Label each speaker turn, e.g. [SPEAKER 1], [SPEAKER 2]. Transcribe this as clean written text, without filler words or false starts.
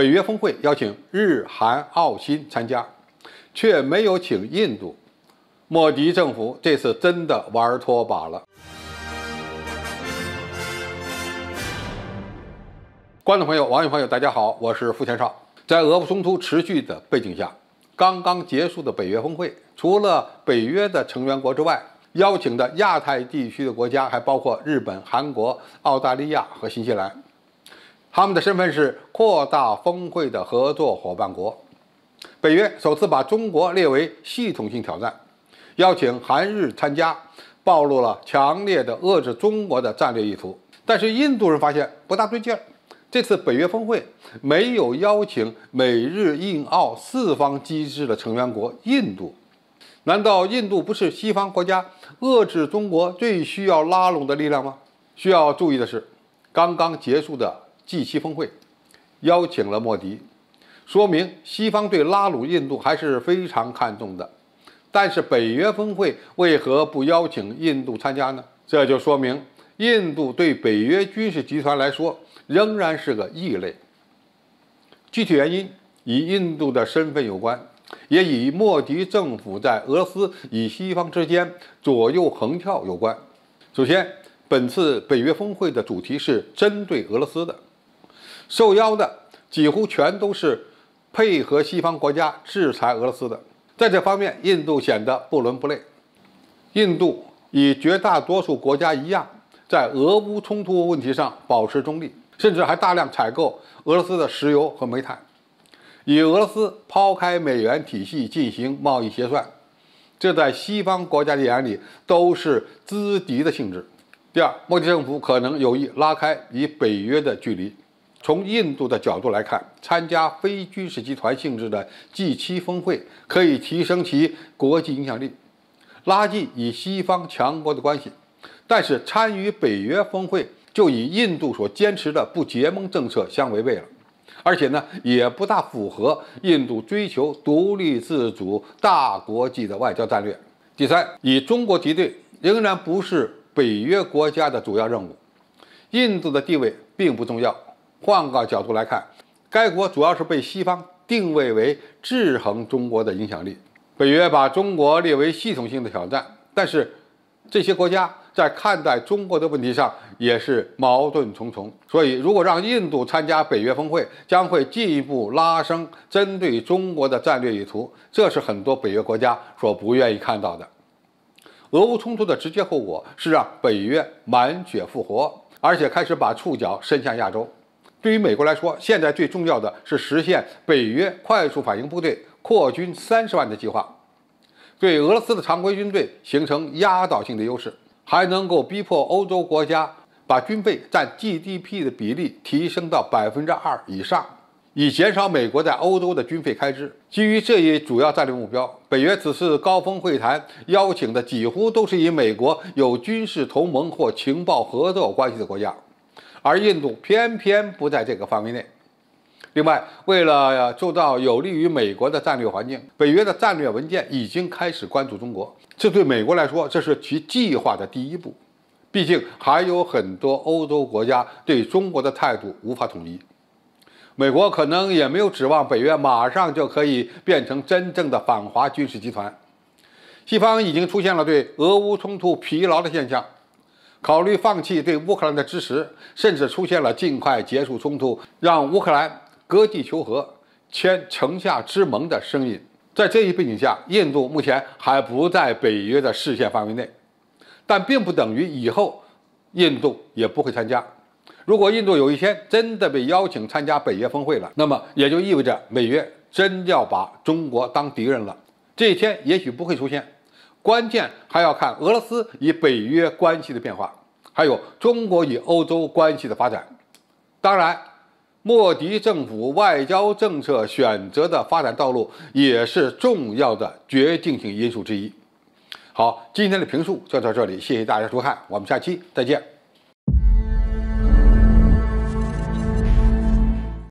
[SPEAKER 1] 北约峰会邀请日韩澳新参加，却没有请印度。莫迪政府这次真的玩脱把了。观众朋友、网友朋友，大家好，我是付前少。在俄乌冲突持续的背景下，刚刚结束的北约峰会，除了北约的成员国之外，邀请的亚太地区的国家还包括日本、韩国、澳大利亚和新西兰。他们的身份是扩大峰会的合作伙伴国。北约首次把中国列为系统性挑战，邀请韩日参加，暴露了强烈的遏制中国的战略意图。但是印度人发现不大对劲儿，这次北约峰会没有邀请美日印澳四方机制的成员国印度。难道印度不是西方国家遏制中国最需要拉拢的力量吗？需要注意的是，刚刚结束的G7峰会邀请了莫迪，说明西方对拉拢印度还是非常看重的。但是北约峰会为何不邀请印度参加呢？这就说明印度对北约军事集团来说仍然是个异类。具体原因与印度的身份有关，也与莫迪政府在俄罗斯与西方之间左右横跳有关。首先，本次北约峰会的主题是针对俄罗斯的，受邀的几乎全都是配合西方国家制裁俄罗斯的。在这方面，印度显得不伦不类。印度与绝大多数国家一样，在俄乌冲突问题上保持中立，甚至还大量采购俄罗斯的石油和煤炭，与俄罗斯抛开美元体系进行贸易结算，这在西方国家的眼里都是资敌的性质。第二，莫迪政府可能有意拉开与北约的距离。从印度的角度来看，参加非军事集团性质的G7峰会可以提升其国际影响力，拉近与西方强国的关系。但是参与北约峰会就与印度所坚持的不结盟政策相违背了，而且呢，也不大符合印度追求独立自主大国际的外交战略。第三，与中国敌对仍然不是北约国家的主要任务，印度的地位并不重要。换个角度来看，该国主要是被西方定位为制衡中国的影响力。北约把中国列为系统性的挑战，但是这些国家在看待中国的问题上也是矛盾重重。所以，如果让印度参加北约峰会，将会进一步拉升针对中国的战略意图，这是很多北约国家所不愿意看到的。俄乌冲突的直接后果是让北约满血复活，而且开始把触角伸向亚洲。对于美国来说，现在最重要的是实现北约快速反应部队扩军30万的计划，对俄罗斯的常规军队形成压倒性的优势，还能够逼迫欧洲国家把军费占 GDP 的比例提升到2%以上，以减少美国在欧洲的军费开支。基于这一主要战略目标，北约此次高峰会谈邀请的几乎都是与美国有军事同盟或情报合作关系的国家，而印度偏偏不在这个范围内。另外，为了做到有利于美国的战略环境，北约的战略文件已经开始关注中国。这对美国来说，这是其计划的第一步。毕竟还有很多欧洲国家对中国的态度无法统一。美国可能也没有指望北约马上就可以变成真正的反华军事集团。西方已经出现了对俄乌冲突疲劳的现象，考虑放弃对乌克兰的支持，甚至出现了尽快结束冲突，让乌克兰割地求和、签城下之盟的声音。在这一背景下，印度目前还不在北约的视线范围内，但并不等于以后印度也不会参加。如果印度有一天真的被邀请参加北约峰会了，那么也就意味着北约真要把中国当敌人了。这一天也许不会出现，关键还要看俄罗斯与北约关系的变化，还有中国与欧洲关系的发展。当然，莫迪政府外交政策选择的发展道路也是重要的决定性因素之一。好，今天的评述就到这里，谢谢大家收看，我们下期再见。